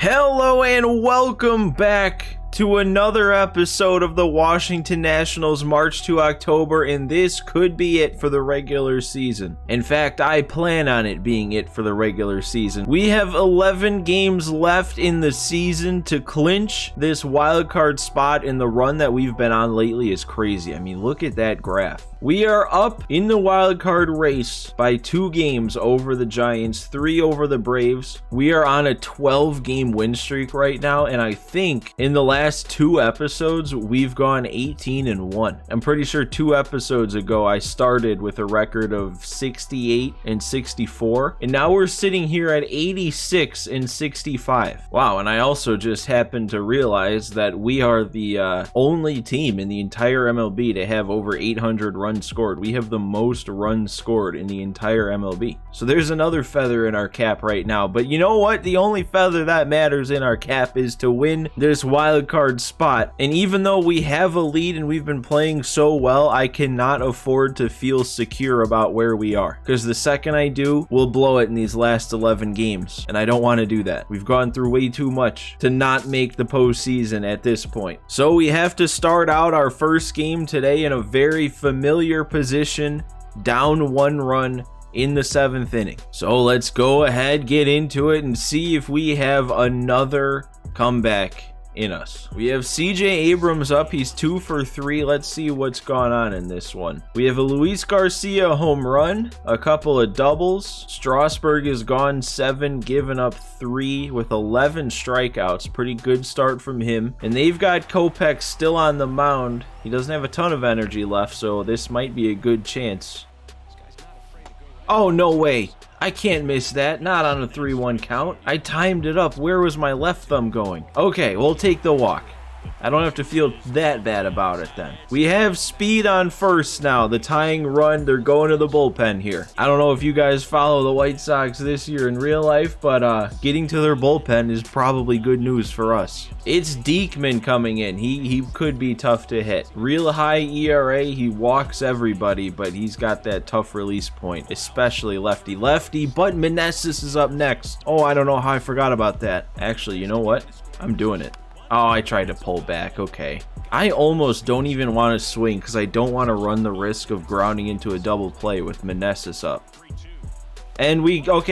Hello and welcome back to another episode of the Washington Nationals March to October, and this could be it for the regular season. In fact, I plan on it being it for the regular season. We have 11 games left in the season to clinch this wild card spot, and the run that we've been on lately is crazy. I mean, look at that graph. We are up in the wild card race by 2 games over the Giants, 3 over the Braves. We are on a 12-game win streak right now, and I think in the last 2 episodes, we've gone 18-1. I'm pretty sure 2 episodes ago, I started with a record of 68 and 64, and now we're sitting here at 86 and 65. Wow, and I also just happened to realize that we are the only team in the entire MLB to have over 800 runs scored. We have the most runs scored in the entire MLB. So there's another feather in our cap right now, but you know what? The only feather that matters in our cap is to win this wild card spot. And even though we have a lead and we've been playing so well, I cannot afford to feel secure about where we are, because the second I do, we'll blow it in these last 11 games, and I don't want to do that. We've gone through way too much to not make the postseason at this point. So we have to start out our first game today in a very familiar position, down 1 run in the 7th inning. So let's go ahead, get into it, and see if we have another comeback in us. We have CJ Abrams up. He's 2 for 3. Let's see what's going on in this one. We have a Luis Garcia home run, a couple of doubles. Strasburg is gone 7, giving up 3 with 11 strikeouts. Pretty good start from him. And they've got Kopech still on the mound. He doesn't have a ton of energy left, so this might be a good chance. Oh, no way. I can't miss that. Not on a 3-1 count. I timed it up. Where was my left thumb going? Okay, we'll take the walk. I don't have to feel that bad about it then. We have speed on first now. The tying run, they're going to the bullpen here. I don't know if you guys follow the White Sox this year in real life, but getting to their bullpen is probably good news for us. It's Diekman coming in. He could be tough to hit. Real high ERA. He walks everybody, but he's got that tough release point, especially lefty-lefty, but Meneses is up next. Oh, I don't know how I forgot about that. Actually, you know what? I'm doing it. Oh, I tried to pull back. Okay. I almost don't even want to swing because I don't want to run the risk of grounding into a double play with Meneses up. And we took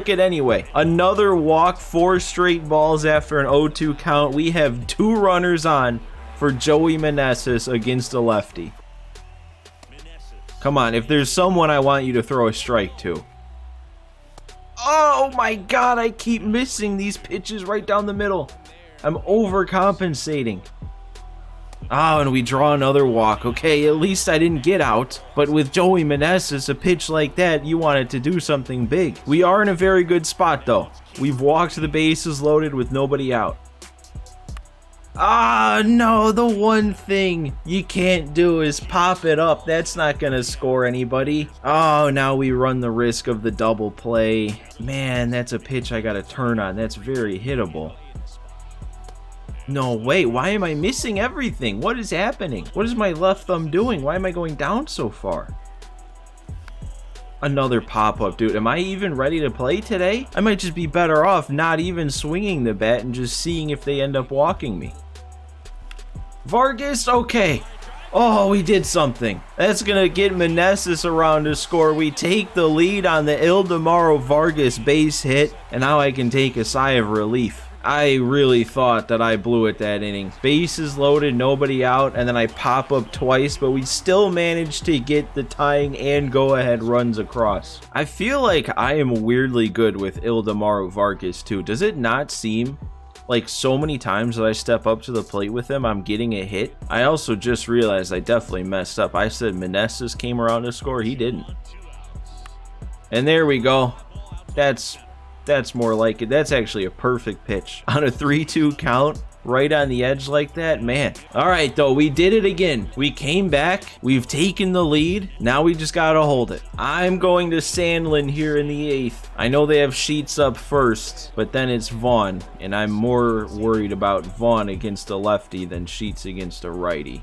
it anyway. Another walk, 4 straight balls after an 0-2 count. We have 2 runners on for Joey Meneses against a lefty. Come on, if there's someone I want you to throw a strike to. Oh my God, I keep missing these pitches right down the middle. I'm overcompensating. Oh, and we draw another walk. Okay, at least I didn't get out. But with Joey Meneses, a pitch like that, you want it to do something big. We are in a very good spot, though. We've walked the bases loaded with nobody out. Ah, no, the one thing you can't do is pop it up. That's not going to score anybody. Oh, now we run the risk of the double play. Man, that's a pitch I got to turn on. That's very hittable. No, wait, why am I missing everything? What is happening? What is my left thumb doing? Why am I going down so far? Another pop-up, dude. Am I even ready to play today? I might just be better off not even swinging the bat and just seeing if they end up walking me. Vargas, okay. Oh, we did something. That's going to get Meneses around to score. We take the lead on the Ildemaro Vargas base hit, and now I can take a sigh of relief. I really thought that I blew it that inning. Bases loaded, nobody out, and then I pop up twice, but we still managed to get the tying and go-ahead runs across. I feel like I am weirdly good with Ildemaro Vargas too. Does it not seem like so many times that I step up to the plate with him, I'm getting a hit? I also just realized I definitely messed up. I said Meneses came around to score. He didn't. And there we go. That's more like it. That's actually a perfect pitch. On a 3-2 count, right on the edge like that, man. All right, though, we did it again. We came back. We've taken the lead. Now we just got to hold it. I'm going to Sandlin here in the 8th. I know they have Sheets up first, but then it's Vaughn, and I'm more worried about Vaughn against a lefty than Sheets against a righty.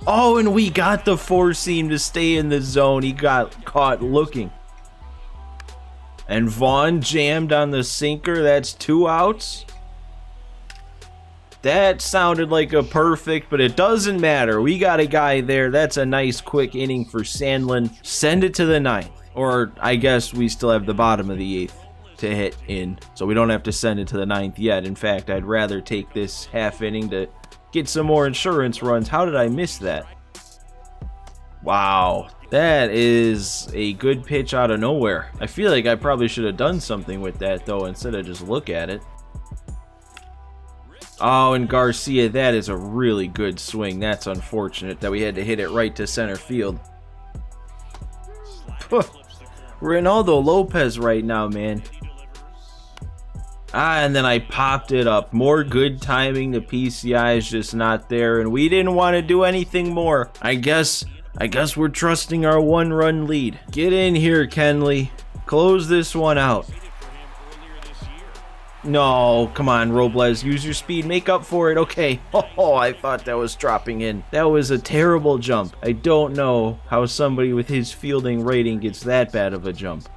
Oh, and we got the four seam to stay in the zone. He got caught looking. And Vaughn jammed on the sinker. That's 2 outs. That sounded like a perfect, but it doesn't matter. We got a guy there. That's a nice quick inning for Sandlin. Send it to the 9th. Or I guess we still have the bottom of the 8th to hit in. So we don't have to send it to the 9th yet. In fact, I'd rather take this half inning to get some more insurance runs. How did I miss that? Wow. That is a good pitch out of nowhere. I feel like I probably should have done something with that, though, instead of just look at it. Oh, and Garcia, that is a really good swing. That's unfortunate that we had to hit it right to center field. Ronaldo Lopez right now, man. And then I popped it up. More good timing. The PCI is just not there, and we didn't want to do anything more. I guess we're trusting our 1-run lead. Get in here, Kenley. Close this one out. No, come on, Robles. Use your speed. Make up for it. Okay. Oh, I thought that was dropping in. That was a terrible jump. I don't know how somebody with his fielding rating gets that bad of a jump.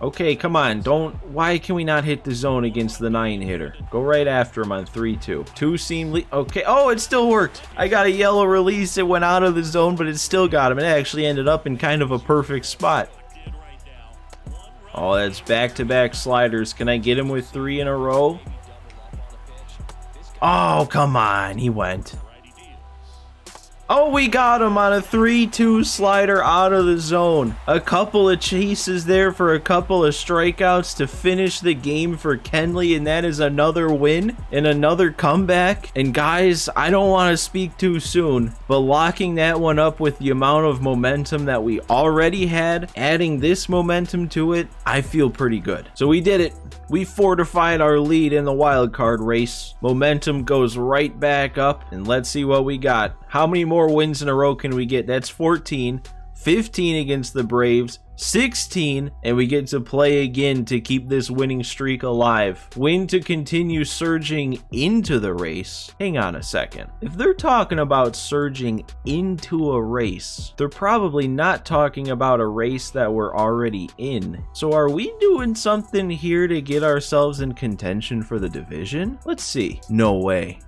Okay, come on. Why can we not hit the zone against the 9-hitter? Go right after him on 3-2. 2-seam lead. Okay. Oh, it still worked. I got a yellow release. It went out of the zone, but it still got him. It actually ended up in kind of a perfect spot. Oh, that's back-to-back sliders. Can I get him with 3 in a row? Oh, come on. He went. Oh, we got him on a 3-2 slider out of the zone. A couple of chases there for a couple of strikeouts to finish the game for Kenley, and that is another win and another comeback. And guys, I don't want to speak too soon, but locking that one up with the amount of momentum that we already had, adding this momentum to it, I feel pretty good. So we did it. We fortified our lead in the wild card race. Momentum goes right back up, and let's see what we got. How many more wins in a row can we get? That's 14, 15 against the Braves, 16, and we get to play again to keep this winning streak alive. Win to continue surging into the race. Hang on a second. If they're talking about surging into a race, they're probably not talking about a race that we're already in. So are we doing something here to get ourselves in contention for the division? Let's see. No way.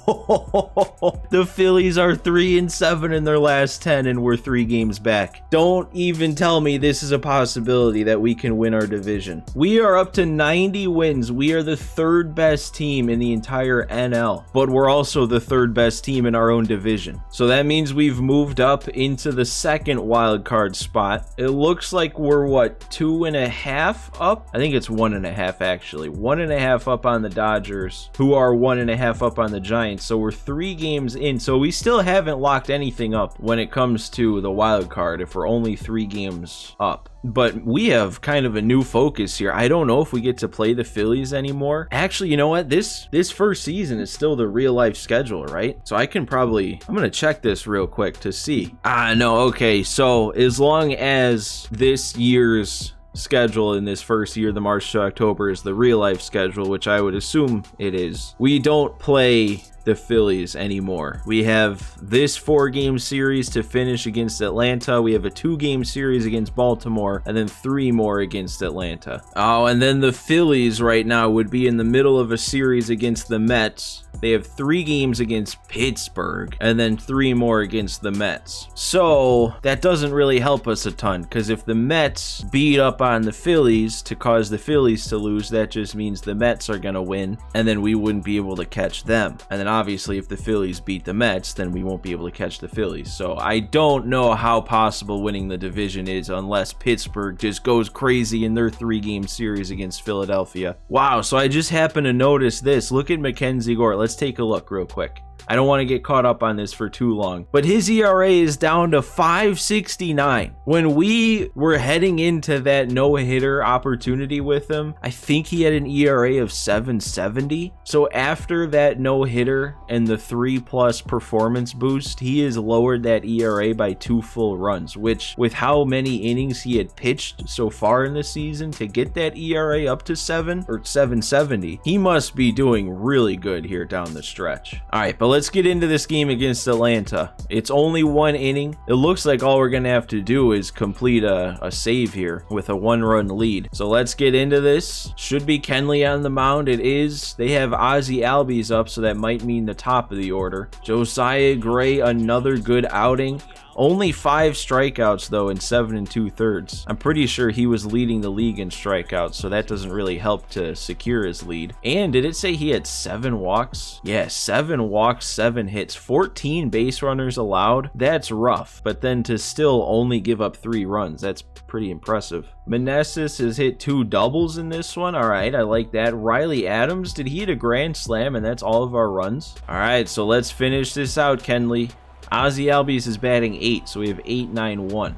The Phillies are 3-7 in their last 10, and we're 3 games back. Don't even tell me this is a possibility that we can win our division. We are up to 90 wins. We are the 3rd best team in the entire NL, but we're also the 3rd best team in our own division. So that means we've moved up into the 2nd wild card spot. It looks like we're, what, 2.5 up? I think it's 1.5 actually. 1.5 up on the Dodgers, who are 1.5 up on the Giants. So we're 3 games in. So we still haven't locked anything up when it comes to the wild card if we're only 3 games up. But we have kind of a new focus here. I don't know if we get to play the Phillies anymore. Actually, you know what? This first season is still the real life schedule, right? So I'm going to check this real quick to see. No, okay. So as long as this year's schedule in this first year, the March to October, is the real life schedule, which I would assume it is, we don't play the Phillies anymore. We have this 4-game series to finish against Atlanta. We have a 2-game series against Baltimore, and then 3 more against Atlanta. Oh, and then the Phillies right now would be in the middle of a series against the Mets. They have 3 games against Pittsburgh and then 3 more against the Mets. So that doesn't really help us a ton, because if the Mets beat up on the Phillies to cause the Phillies to lose, that just means the Mets are going to win, and then we wouldn't be able to catch them. And then obviously if the Phillies beat the Mets, then we won't be able to catch the Phillies. So I don't know how possible winning the division is unless Pittsburgh just goes crazy in their 3-game series against Philadelphia. Wow, so I just happened to notice this. Look at Mackenzie Gore. Let's take a look real quick. I don't want to get caught up on this for too long, but his ERA is down to 5.69. When we were heading into that no-hitter opportunity with him, I think he had an ERA of 7.70. So after that no-hitter and the 3+ performance boost, he has lowered that ERA by 2 full runs, which with how many innings he had pitched so far in the season to get that ERA up to 7 or 7.70, he must be doing really good here down the stretch. All right, but But let's get into this game against Atlanta. It's only 1 inning. It looks like all we're going to have to do is complete a save here with a 1-run lead. So let's get into this. Should be Kenley on the mound. It is. They have Ozzie Albies up, so that might mean the top of the order. Josiah Gray, another good outing. Only 5 strikeouts, though, in 7 2/3. I'm pretty sure he was leading the league in strikeouts, so that doesn't really help to secure his lead. And did it say he had 7 walks? Yeah, 7 walks, 7 hits, 14 base runners allowed. That's rough, but then to still only give up 3 runs, that's pretty impressive. Meneses has hit 2 doubles in this one. All right, I like that. Riley Adams, did he hit a grand slam, and that's all of our runs? All right, so let's finish this out, Kenley. Ozzie Albies is batting 8, so we have 8-9-1.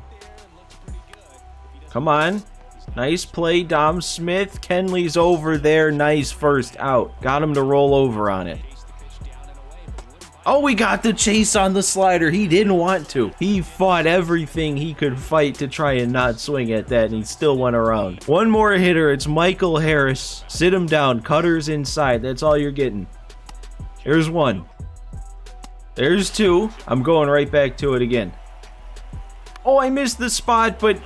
Come on. Nice play, Dom Smith. Kenley's over there. Nice first out. Got him to roll over on it. Oh, we got the chase on the slider. He didn't want to. He fought everything he could fight to try and not swing at that, and he still went around. One more hitter. It's Michael Harris. Sit him down. Cutter's inside. That's all you're getting. Here's 1. There's 2. I'm going right back to it again. Oh, I missed the spot, but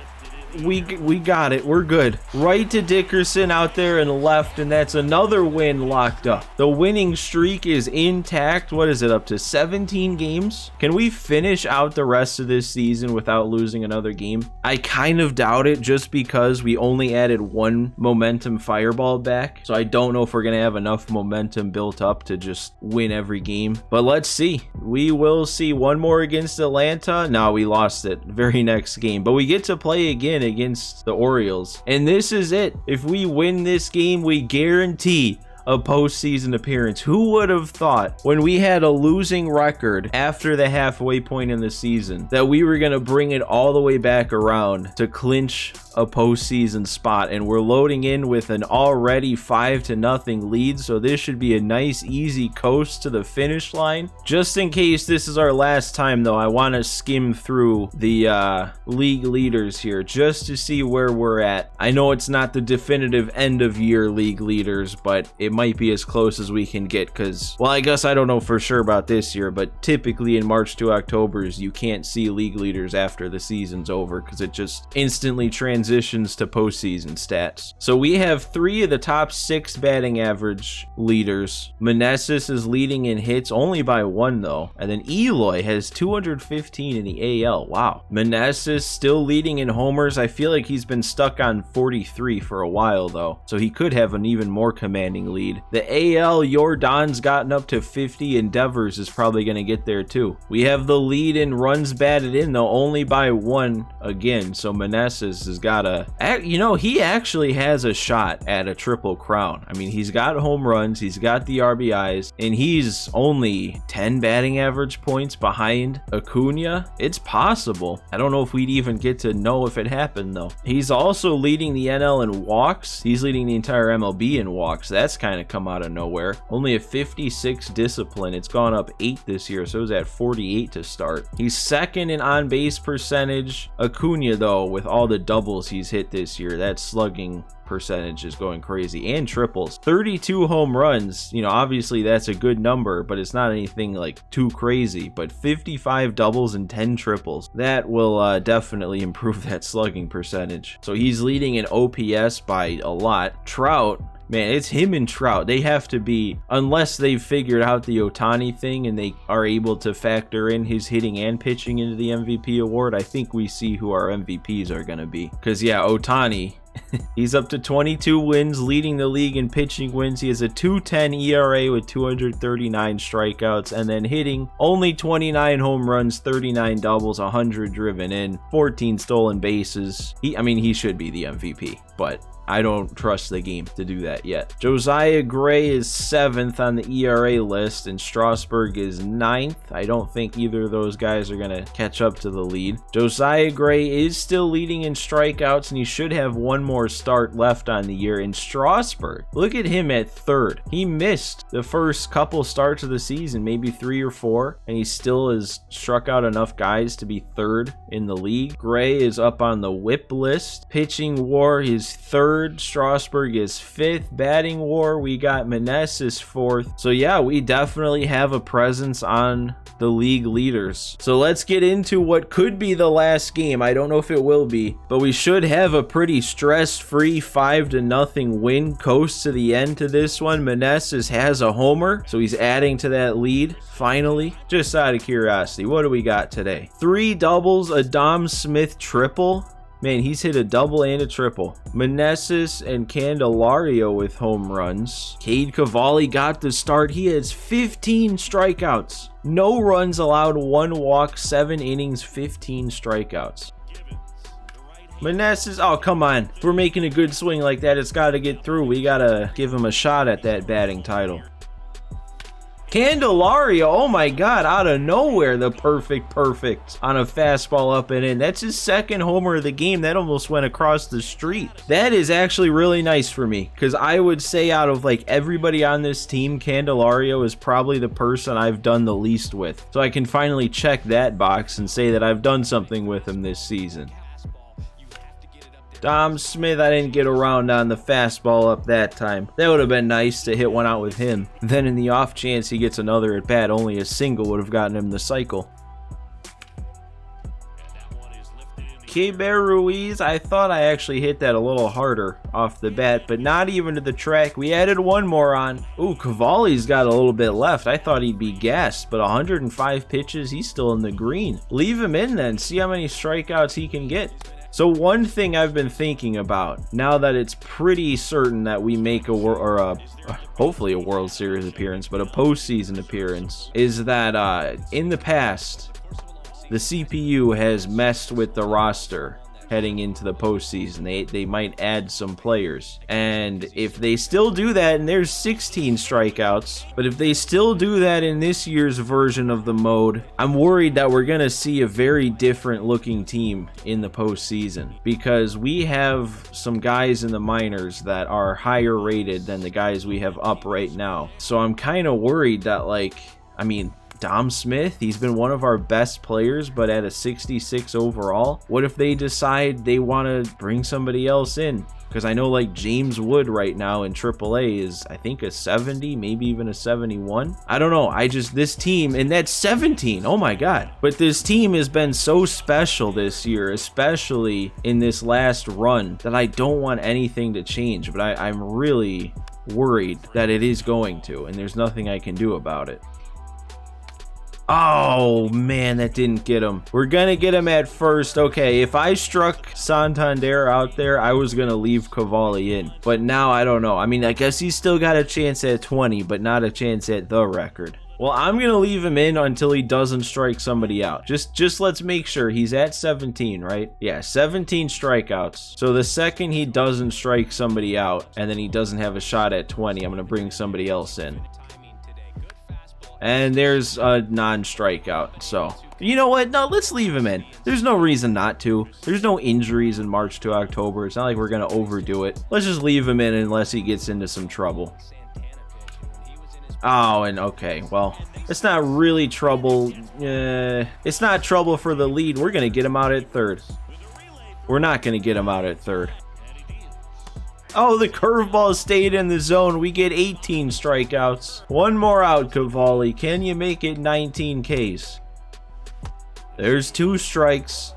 we got it. We're good. Right to Dickerson out there and left, and that's another win locked up. The winning streak is intact. What is it, up to 17 games? Can we finish out the rest of this season without losing another game? I kind of doubt it, just because we only added 1 momentum fireball back, so I don't know if we're going to have enough momentum built up to just win every game. But let's see. We will see. 1 more against Atlanta. No, we lost it. Very next game. But we get to play again against the Orioles, and this is it. If we win this game, we guarantee a postseason appearance. Who would have thought, when we had a losing record after the halfway point in the season, that we were going to bring it all the way back around to clinch a postseason spot? And we're loading in with an already 5-0 lead, so this should be a nice easy coast to the finish line. Just in case this is our last time, though, I want to skim through the league leaders here just to see where we're at. I know it's not the definitive end of year league leaders, but it might be as close as we can get, because, well, I guess I don't know for sure about this year, but typically in March to Octobers, you can't see league leaders after the season's over, because it just instantly transitions to postseason stats. So we have 3 of the top 6 batting average leaders. Meneses is leading in hits only by 1, though, and then Eloy has 215 in the AL. Wow. Meneses still leading in homers. I feel like he's been stuck on 43 for a while, though, so he could have an even more commanding lead. The AL, Jordan's gotten up to 50, and Devers is probably going to get there too. We have the lead in runs batted in, though, only by 1 again, so Meneses has got a, you know, he actually has a shot at a triple crown. I mean, he's got home runs, he's got the RBIs, and he's only 10 batting average points behind Acuna. It's possible. I don't know if we'd even get to know if it happened, though. He's also leading the NL in walks. He's leading the entire MLB in walks. That's kind of come out of nowhere. Only a 56 discipline. It's gone up 8 this year, so it was at 48 to start. He's second in on-base percentage. Acuna, though, with all the doubles he's hit this year, that slugging percentage is going crazy, and triples. 32 home runs, you know, obviously that's a good number, but it's not anything like too crazy. But 55 doubles and 10 triples, that will definitely improve that slugging percentage. So he's leading in OPS by a lot. Trout, man, it's him and Trout. They have to be, unless they've figured out the Ohtani thing and they are able to factor in his hitting and pitching into the MVP award, I think we see who our MVPs are going to be. Because, yeah, Ohtani, he's up to 22 wins, leading the league in pitching wins. He has a 2.10 ERA with 239 strikeouts, and then hitting only 29 home runs, 39 doubles, 100 driven in, 14 stolen bases. He should be the MVP, but I don't trust the game to do that yet. Josiah Gray is 7th on the ERA list, and Strasburg is 9th. I don't think either of those guys are going to catch up to the lead. Josiah Gray is still leading in strikeouts, and he should have one more start left on the year. And Strasburg, look at him at 3rd. He missed the first couple starts of the season, maybe 3 or 4, and he still has struck out enough guys to be 3rd in the league. Gray is up on the whip list. Pitching WAR is 3rd 3rd, Strasburg is 5th. Batting war, we got Meneses 4th. So yeah, we definitely have a presence on the league leaders. So let's get into what could be the last game. I don't know if it will be, but we should have a pretty stress-free 5-0 win. Coast to the end to this one. Meneses has a homer, so he's adding to that lead finally. Just out of curiosity, what do we got today? 3 doubles, a Dom Smith triple. Man, he's hit a double and a triple. Meneses and Candelario with home runs. Cade Cavalli got the start. He has 15 strikeouts. No runs allowed, 1 walk, 7 innings, 15 strikeouts. Meneses, oh, come on. If we're making a good swing like that, it's got to get through. We got to give him a shot at that batting title. Candelario, oh my God, out of nowhere, the perfect on a fastball up and in. That's his 2nd homer of the game. That almost went across the street. That is actually really nice for me, because I would say out of like everybody on this team, Candelario is probably the person I've done the least with. So I can finally check that box and say that I've done something with him this season. Dom Smith, I didn't get around on the fastball up that time. That would have been nice to hit one out with him. Then in the off chance he gets another at bat, only a single would have gotten him the cycle. Keber Ruiz, I thought I actually hit that a little harder off the bat, but not even to the track. We added 1 more on. Ooh, Cavalli's got a little bit left. I thought he'd be gassed, but 105 pitches, he's still in the green. Leave him in then, see how many strikeouts he can get. So one thing I've been thinking about, now that it's pretty certain that we make hopefully a World Series appearance, but a postseason appearance, is that in the past, the CPU has messed with the roster heading into the postseason. They might add some players, and if they still do that, and there's 16 strikeouts, but if they still do that in this year's version of the mode, I'm worried that we're gonna see a very different looking team in the postseason, because we have some guys in the minors that are higher rated than the guys we have up right now. So I'm kind of worried that, like, I mean, Dom Smith, he's been one of our best players, but at a 66 overall. What if they decide they want to bring somebody else in? Because I know like James Wood right now in AAA is, I think, a 70, maybe even a 71. I don't know. This team, and that's 17. Oh my God. But this team has been so special this year, especially in this last run, that I don't want anything to change. But I'm really worried that it is going to, and there's nothing I can do about it. Oh man, that didn't get him. We're gonna get him at first. Okay, if I struck Santander out there, I was gonna leave Cavalli in, but now I don't know. I mean, I guess he's still got a chance at 20, but not a chance at the record. Well, I'm gonna leave him in until he doesn't strike somebody out. Just let's make sure he's at 17, right? Yeah, 17 strikeouts. So the second he doesn't strike somebody out and then he doesn't have a shot at 20, I'm gonna bring somebody else in. And there's a non-strikeout, so you know what? No, let's leave him in. There's no reason not to. There's no injuries in March to October. It's not like we're gonna overdo it. Let's just leave him in unless he gets into some trouble. Oh, and okay, well, it's not really trouble. It's not trouble for the lead. We're gonna get him out at 3rd. We're not gonna get him out at 3rd. Oh, the curveball stayed in the zone. We get 18 strikeouts. 1 more out, Cavalli. Can you make it 19 Ks? There's 2 strikes.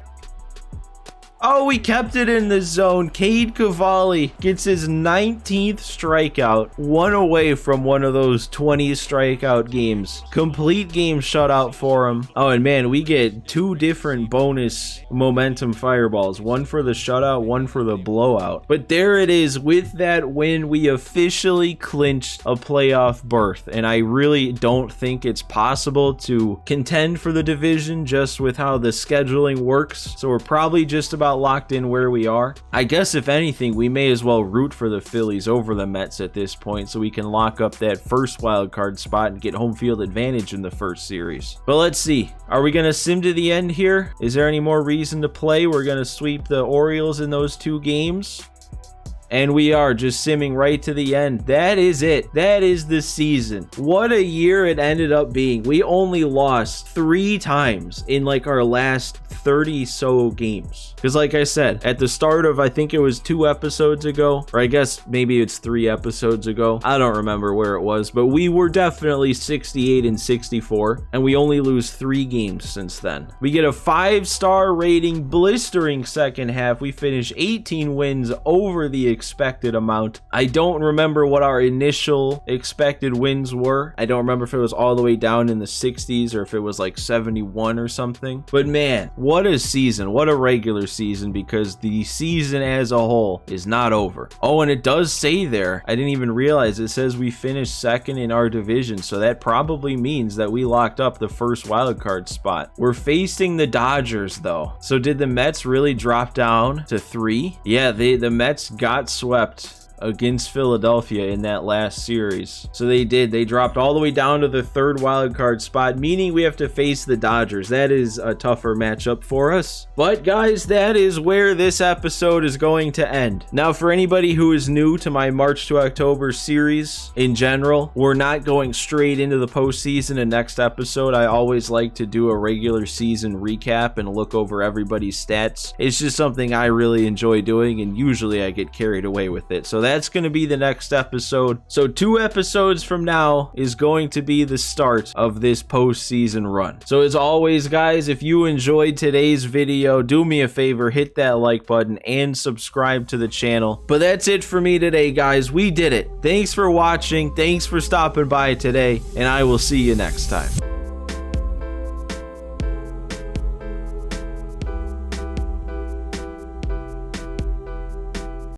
Oh, we kept it in the zone. Cade Cavalli gets his 19th strikeout, 1 away from one of those 20 strikeout games. Complete game shutout for him. Oh, and man, we get 2 different bonus momentum fireballs. 1 for the shutout, 1 for the blowout. But there it is. With that win, we officially clinched a playoff berth. And I really don't think it's possible to contend for the division just with how the scheduling works. So we're probably just about locked in where we are. I guess if anything, we may as well root for the Phillies over the Mets at this point so we can lock up that first wild card spot and get home field advantage in the first series. But let's see. Are we going to sim to the end here? Is there any more reason to play? We're going to sweep the Orioles in those 2 games. And we are just simming right to the end. That is it. That is the season. What a year it ended up being. We only lost 3 times in like our last 30 so games. Because like I said, at the start of, I think it was 2 episodes ago, or I guess maybe it's 3 episodes ago. I don't remember where it was, but we were definitely 68 and 64, and we only lose 3 games since then. We get a 5-star rating, blistering second half. We finish 18 wins over the expected amount. I don't remember what our initial expected wins were. I don't remember if it was all the way down in the 60s or if it was like 71 or something. But man, what a season. What a regular season, because the season as a whole is not over. Oh, and it does say there, I didn't even realize, it says we finished second in our division, so that probably means that we locked up the first wild card spot. We're facing the Dodgers though. So did the Mets really drop down to 3? Yeah, the Mets got swept against Philadelphia in that last series. So they did. They dropped all the way down to the 3rd wild card spot, meaning we have to face the Dodgers. That is a tougher matchup for us. But guys, that is where this episode is going to end. Now, for anybody who is new to my March to October series in general, we're not going straight into the postseason in next episode. I always like to do a regular season recap and look over everybody's stats. It's just something I really enjoy doing, and usually I get carried away with it. So that's going to be the next episode. So 2 episodes from now is going to be the start of this postseason run. So as always, guys, if you enjoyed today's video, do me a favor, hit that like button and subscribe to the channel. But that's it for me today, guys. We did it. Thanks for watching. Thanks for stopping by today, and I will see you next time.